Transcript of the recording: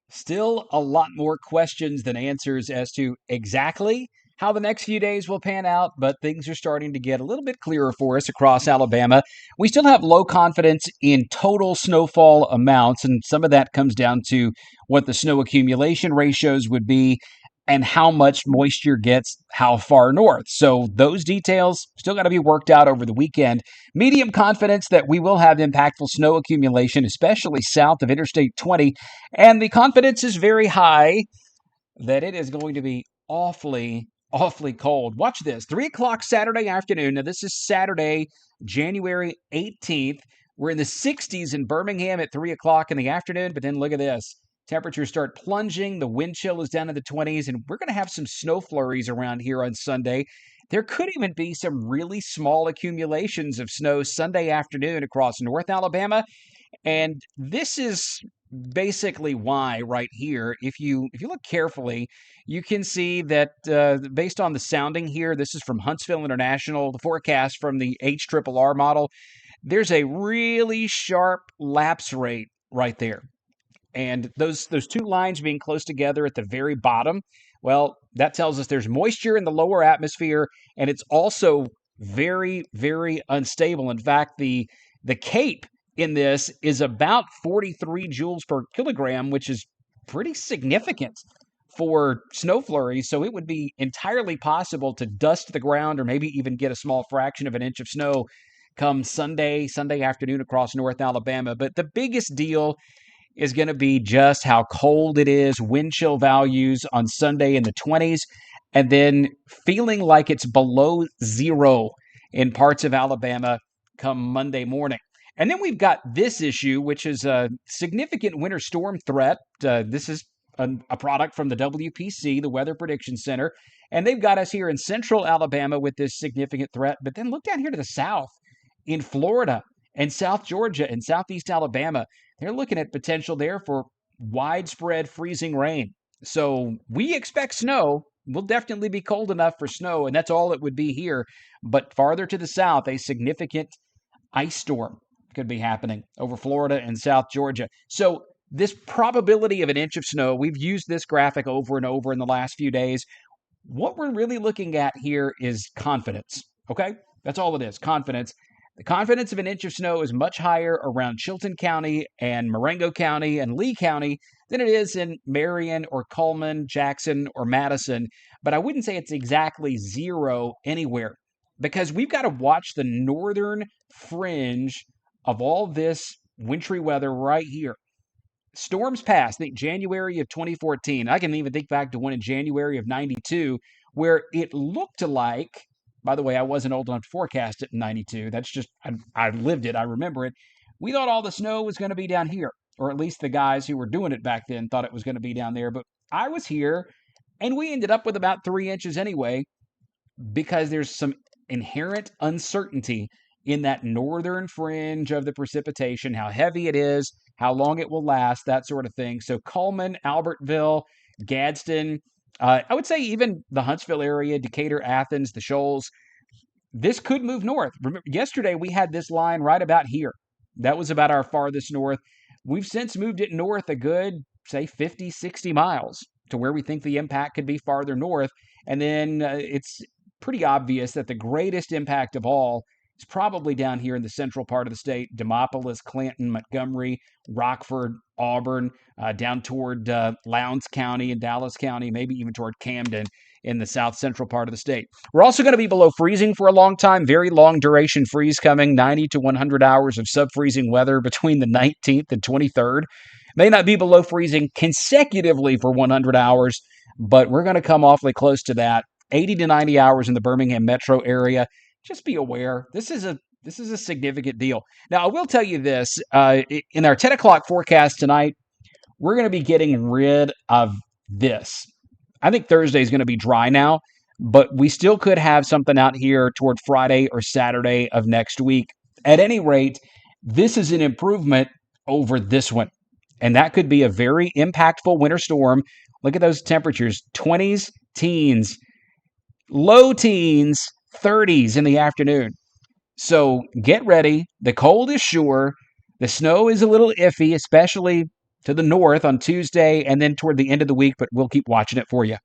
Still a lot more questions than answers as to exactly how the next few days will pan out, but things are starting to get a little bit clearer for us across Alabama. We still have low confidence in total snowfall amounts, and some of that comes down to what the snow accumulation ratios would be and how much moisture gets how far north. So those details still got to be worked out over the weekend. Medium confidence that we will have impactful snow accumulation, especially south of Interstate 20, and the confidence is very high that it is going to be awfully cold. Watch this. 3 o'clock Saturday afternoon. Now, this is Saturday, January 18th. We're in the 60s in Birmingham at 3 o'clock in the afternoon. But then look at this. Temperatures start plunging. The wind chill is down in the 20s. And we're going to have some snow flurries around here on Sunday. There could even be some really small accumulations of snow Sunday afternoon across North Alabama. And this is basically why right here, if you look carefully, you can see that based on the sounding here, this is from Huntsville International, the forecast from the HRRR model, there's a really sharp lapse rate right there. And those two lines being close together at the very bottom, well, that tells us there's moisture in the lower atmosphere, and it's also very unstable. In fact, the CAPE in this is about 43 joules per kilogram, which is pretty significant for snow flurries. So it would be entirely possible to dust the ground or maybe even get a small fraction of an inch of snow come Sunday afternoon across North Alabama. But the biggest deal is going to be just how cold it is, wind chill values on Sunday in the 20s, and then feeling like it's below zero in parts of Alabama come Monday morning. And then we've got this issue, which is a significant winter storm threat. This is a product from the WPC, the Weather Prediction Center, and they've got us here in central Alabama with this significant threat. But then look down here to the south in Florida and South Georgia and Southeast Alabama. They're looking at potential there for widespread freezing rain. So we expect snow. We'll definitely be cold enough for snow, and that's all it would be here. But farther to the south, a significant ice storm could be happening over Florida and South Georgia. So this probability of an inch of snow, we've used this graphic over and over in the last few days. What we're really looking at here is confidence, okay? That's all it is, confidence. The confidence of an inch of snow is much higher around Chilton County and Marengo County and Lee County than it is in Marion or Cullman, Jackson, or Madison. But I wouldn't say it's exactly zero anywhere because we've got to watch the northern fringe of all this wintry weather right here. Storms past, I think January of 2014. I can even think back to one in January of 92 where it looked like, by the way, I wasn't old enough to forecast it in 92. That's just, I lived it. I remember it. We thought all the snow was going to be down here, or at least the guys who were doing it back then thought it was going to be down there. But I was here, and we ended up with about 3 inches anyway because there's some inherent uncertainty in that northern fringe of the precipitation, how heavy it is, how long it will last, that sort of thing. So Cullman, Albertville, Gadsden, I would say even the Huntsville area, Decatur, Athens, the Shoals, this could move north. Remember, yesterday we had this line right about here. That was about our farthest north. We've since moved it north a good, say, 50, 60 miles to where we think the impact could be farther north. And then it's pretty obvious that the greatest impact of all is probably down here in the central part of the state, Demopolis, Clanton, Montgomery, Rockford, Auburn, down toward Lowndes County and Dallas County, maybe even toward Camden in the south central part of the state. We're also going to be below freezing for a long time, very long duration freeze coming, 90 to 100 hours of sub-freezing weather between the 19th and 23rd. May not be below freezing consecutively for 100 hours, but we're going to come awfully close to that. 80 to 90 hours in the Birmingham metro area. Just be aware. This is a significant deal. Now, I will tell you this. In our 10 o'clock forecast tonight, we're going to be getting rid of this. I think Thursday is going to be dry now, but we still could have something out here toward Friday or Saturday of next week. At any rate, this is an improvement over this one, and that could be a very impactful winter storm. Look at those temperatures, 20s, teens, low teens, 30s in the afternoon. So get ready. The cold is sure. The snow is a little iffy, especially to the north on Tuesday and then toward the end of the week, but we'll keep watching it for you.